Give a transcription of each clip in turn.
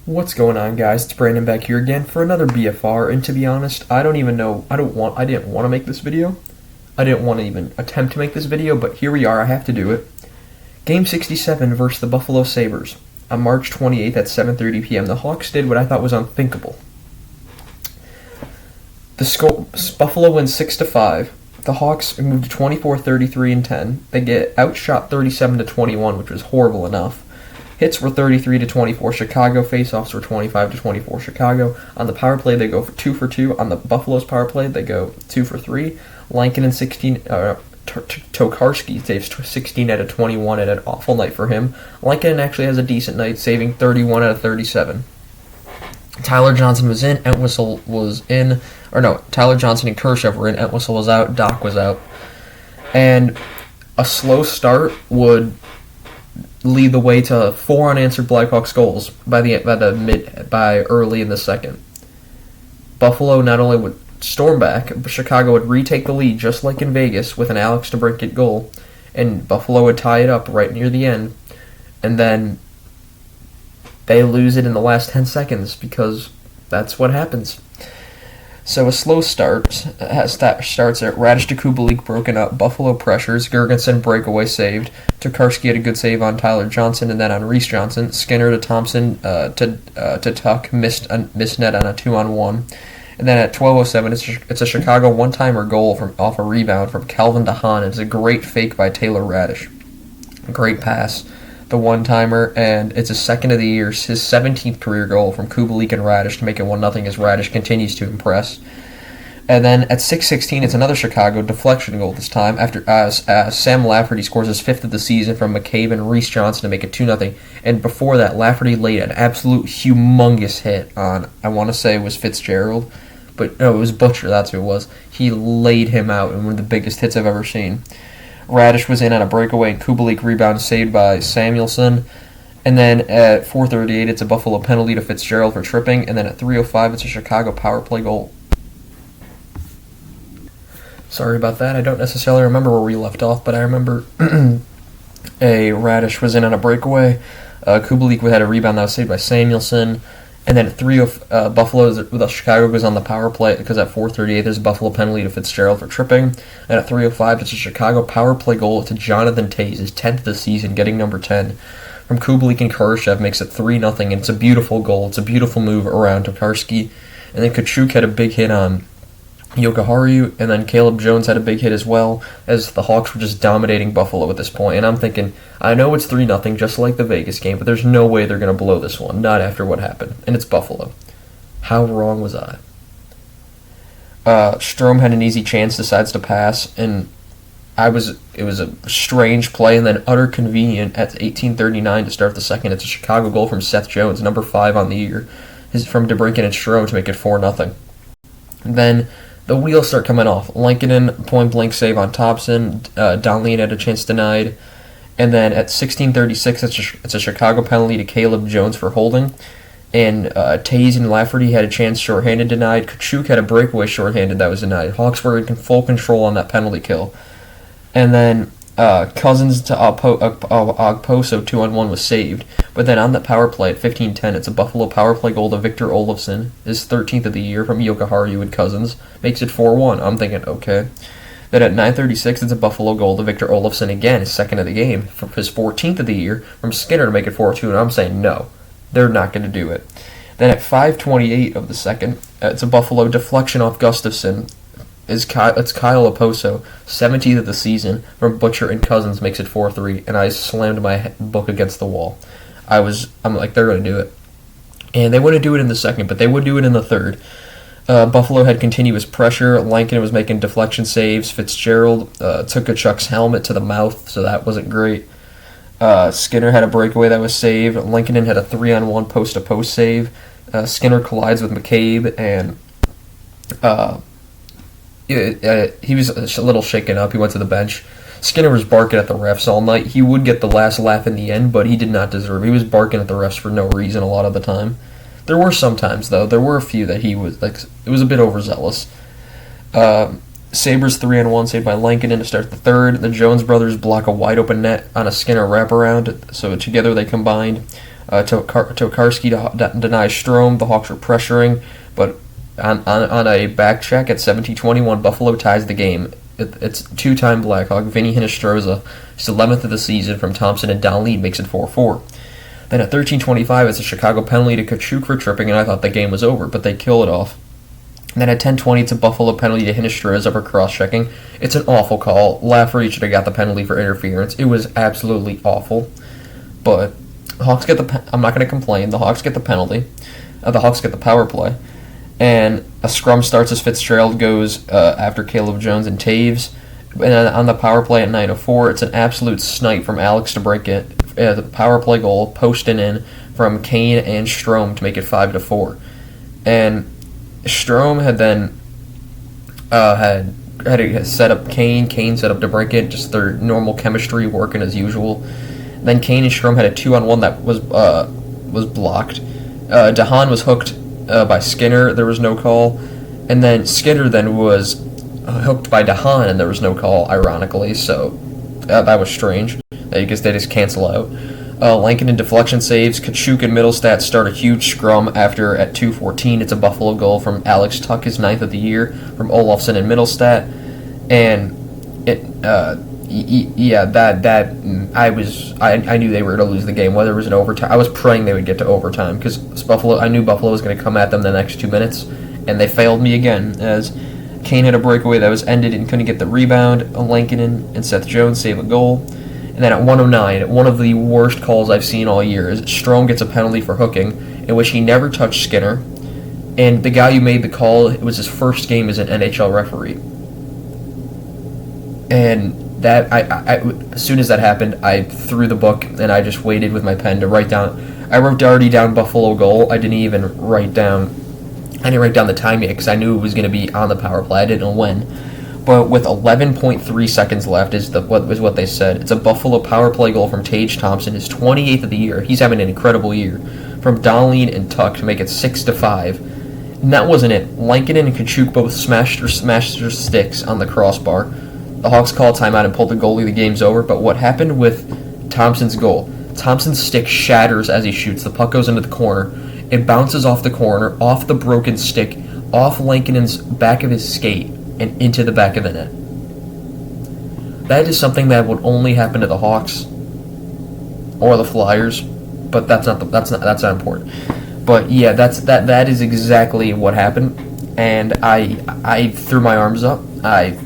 What's going on, guys? It's Brandon back here again for another BFR, and to be honest, I didn't want to make this video. I didn't want to even attempt to make this video, but here we are, I have to do it. Game 67 versus the Buffalo Sabres on March 28th at 7:30 p.m. The Hawks did what I thought was unthinkable. Buffalo wins 6-5. The Hawks moved to 24-33-10. They get outshot 37-21, which was horrible enough. Hits were 33-24 Chicago. Faceoffs were 25-24 Chicago. On the power play, they go for 2 for 2. On the Buffalo's power play, they go 2 for 3. Lankinen 16. Tokarski saves 16 out of 21 at an awful night for him. Lankinen actually has a decent night, saving 31 out of 37. Tyler Johnson was in. Entwistle was in. Tyler Johnson and Kershaw were in. Entwistle was out. Doc was out. And a slow start would lead the way to 4 unanswered Blackhawks goals by early in the second. Buffalo not only would storm back, but Chicago would retake the lead just like in Vegas with an Alex DeBrincat goal, and Buffalo would tie it up right near the end, and then they lose it in the last 10 seconds because that's what happens. So a slow start starts at Radish to Kubalik broken up, Buffalo pressures, Gergensen breakaway saved, Tokarski had a good save on Tyler Johnson, and then on Reese Johnson, Skinner to Thompson to Tuck, missed net on a 2-on-1. And then at 12:07, it's a Chicago one-timer goal off a rebound from Calvin DeHaan. It's a great fake by Taylor Radish. Great pass. The one-timer, and it's his second of the year, his 17th career goal from Kubalik and Radish to make it 1-0 as Radish continues to impress. And then at 6:16, it's another Chicago deflection goal this time after Sam Lafferty scores his 5th of the season from McCabe and Reese Johnson to make it 2-0. And before that, Lafferty laid an absolute humongous hit on, I want to say it was Fitzgerald, but no, it was Butcher, that's who it was. He laid him out in one of the biggest hits I've ever seen. Radish was in on a breakaway, and Kubalik rebound saved by Samuelson. And then at 4:38, it's a Buffalo penalty to Fitzgerald for tripping. And then at 3:05, it's a Chicago power play goal. Sorry about that. I don't necessarily remember where we left off, but I remember a Radish was in on a breakaway. Kubalik had a rebound that was saved by Samuelson. And then at Chicago goes on the power play because at 4:38 there's a Buffalo penalty to Fitzgerald for tripping. And at 3:05 it's a Chicago power play goal to Jonathan Toews, his 10th of the season, getting number 10. From Kubalik and Kershaw makes it 3-0, and it's a beautiful goal. It's a beautiful move around Tokarski. And then Kachuk had a big hit on Jokiharju, and then Caleb Jones had a big hit as well, as the Hawks were just dominating Buffalo at this point. And I'm thinking, I know it's 3-0, just like the Vegas game, but there's no way they're going to blow this one, not after what happened. And it's Buffalo. How wrong was I? Strome had an easy chance, decides to pass, and it was a strange play, and then utter convenient at 18:39 to start the second. It's a Chicago goal from Seth Jones, number 5 on the year, from DeBrincat and Strome to make it 4-0. Then the wheels start coming off. Lankinen, point-blank save on Thompson. Donley had a chance denied. And then at 16:36, it's a Chicago penalty to Caleb Jones for holding. And Toews and Lafferty had a chance shorthanded denied. Kachuk had a breakaway shorthanded that was denied. Hawks were in full control on that penalty kill. And then Cousins to Ogposo 2-on-1 was saved. But then on the power play at 15:10, it's a Buffalo power play goal to Victor Olofsson, his 13th of the year from Jokiharju and Cousins. Makes it 4-1. I'm thinking, okay. Then at 9:36, it's a Buffalo goal to Victor Olofsson again, his 2nd of the game, from his 14th of the year from Skinner to make it 4-2. And I'm saying, no, they're not going to do it. Then at 5:28 of the second, it's a Buffalo deflection off Gustafsson. It's Kyle Oposo, 17th of the season, from Butcher and Cousins, makes it 4-3, and I slammed my book against the wall. I'm like, they're going to do it. And they wouldn't do it in the second, but they would do it in the third. Buffalo had continuous pressure. Lankinen was making deflection saves. Fitzgerald took Kachuk's helmet to the mouth, so that wasn't great. Skinner had a breakaway that was saved. Lankinen had a 3-on-1 post-to-post save. Skinner collides with McCabe, and he was a little shaken up. He went to the bench. Skinner was barking at the refs all night. He would get the last laugh in the end, but he did not deserve it. He was barking at the refs for no reason a lot of the time. There were some times, though. There were a few that he was, it was a bit overzealous. Sabres 3-on-1 saved by Lankinen to start the third. The Jones brothers block a wide-open net on a Skinner wraparound, so together they combined. Tokarski denies Strome. The Hawks were pressuring, but on a back check at 17:21, Buffalo ties the game. It's two-time Blackhawk Vinny Hinostroza, his 11th of the season from Thompson, and Don Lee makes it 4-4. Then at 13:25, it's a Chicago penalty to Kachuk for tripping, and I thought the game was over, but they kill it off. And then at 10:20, it's a Buffalo penalty to Hinostroza for cross-checking. It's an awful call. Lafferty should have got the penalty for interference. It was absolutely awful. But the Hawks get I'm not going to complain. The Hawks get the penalty. The Hawks get the power play. And a scrum starts as Fitzgerald goes after Caleb Jones and Taves. And on the power play at 9:04, it's an absolute snipe from Alex to break it. The power play goal, posted in from Kane and Strome to make it 5-4. And Strome had then had set up Kane. Kane set up to break it. Just their normal chemistry working as usual. Then Kane and Strome had a 2-on-1 that was blocked. DeHaan was hooked by Skinner. There was no call. And then Skinner then was hooked by DeHaan, and there was no call, ironically. So that was strange. I guess they just cancel out. Lankinen deflection saves. Kachuk and Middlestat start a huge scrum after at 2:14. It's a Buffalo goal from Alex Tuck, his 9th of the year, from Olofsson and Middlestat. And I knew they were going to lose the game, whether it was an overtime. I was praying they would get to overtime because I knew Buffalo was going to come at them the next 2 minutes, and they failed me again as Kane had a breakaway that was ended and couldn't get the rebound. Lankinen and Seth Jones save a goal. And then at 1:09, one of the worst calls I've seen all year is Strome gets a penalty for hooking, in which he never touched Skinner. And the guy who made the call, it was his first game as an NHL referee. And that as soon as that happened, I threw the book and I just waited with my pen to write down. I wrote already down Buffalo goal. I didn't write down the time yet because I knew it was going to be on the power play. I didn't know when. But with 11.3 seconds left is what they said. It's a Buffalo power play goal from Tage Thompson, his 28th of the year. He's having an incredible year. From Dahlin and Tuck to make it 6-5. And that wasn't it. Lankinen and Kachuk both smashed their sticks on the crossbar. The Hawks call timeout and pull the goalie. The game's over. But what happened with Thompson's goal? Thompson's stick shatters as he shoots. The puck goes into the corner. It bounces off the corner, off the broken stick, off Lankinen's back of his skate, and into the back of the net. That is something that would only happen to the Hawks or the Flyers, but that's not important. But yeah, that is exactly what happened, and I threw my arms up. I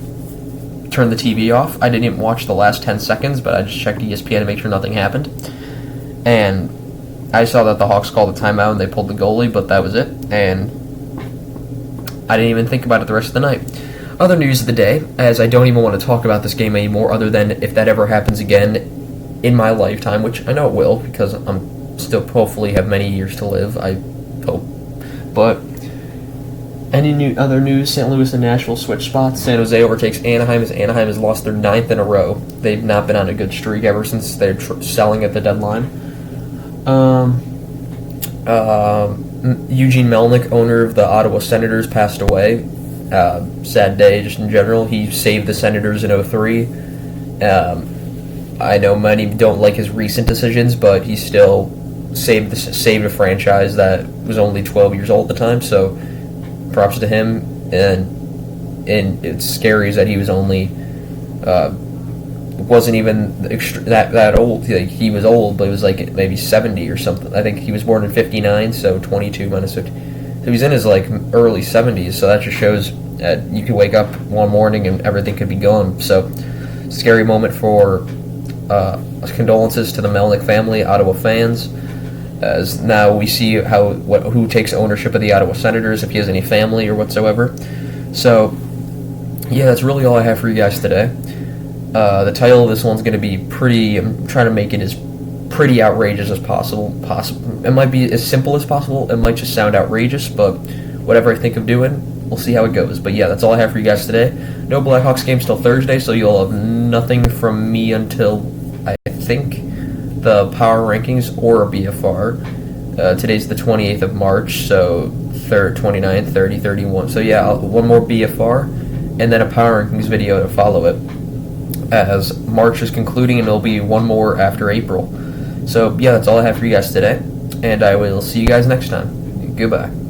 turned the TV off. I didn't even watch the last 10 seconds, but I just checked ESPN to make sure nothing happened. And I saw that the Hawks called the timeout and they pulled the goalie, but that was it. And I didn't even think about it the rest of the night. Other news of the day, as I don't even want to talk about this game anymore, other than if that ever happens again in my lifetime, which I know it will, because I'm still hopefully have many years to live, I hope. But any other news? St. Louis and Nashville switch spots. San Jose overtakes Anaheim as Anaheim has lost their 9th in a row. They've not been on a good streak ever since they're selling at the deadline. Eugene Melnyk, owner of the Ottawa Senators, passed away. Sad day just in general. He saved the Senators in 2003. I know many don't like his recent decisions, but he still saved a franchise that was only 12 years old at the time, so props to him. And it's scary is that he was only wasn't even that old. He was old, but it was like maybe 70 or something. I think he was born in 59, so 22 minus 50. So he's in his early 70s, so that just shows that you could wake up one morning and everything could be gone. So scary moment for condolences to the Melnyk family, Ottawa fans, as now we see who takes ownership of the Ottawa Senators, if he has any family or whatsoever. So yeah, that's really all I have for you guys today. The title of this one's going to be I'm trying to make it as pretty outrageous as possible. It might be as simple as possible. It might just sound outrageous, but whatever I think of doing, we'll see how it goes. But yeah, that's all I have for you guys today. No Blackhawks games till Thursday, so you'll have nothing from me until, I think, the power rankings or a BFR. Today's the 28th of March, so 29th, 30, 31. So yeah, one more BFR, and then a power rankings video to follow it, as March is concluding, and there'll be one more after April. So yeah, that's all I have for you guys today. and I will see you guys next time. Goodbye.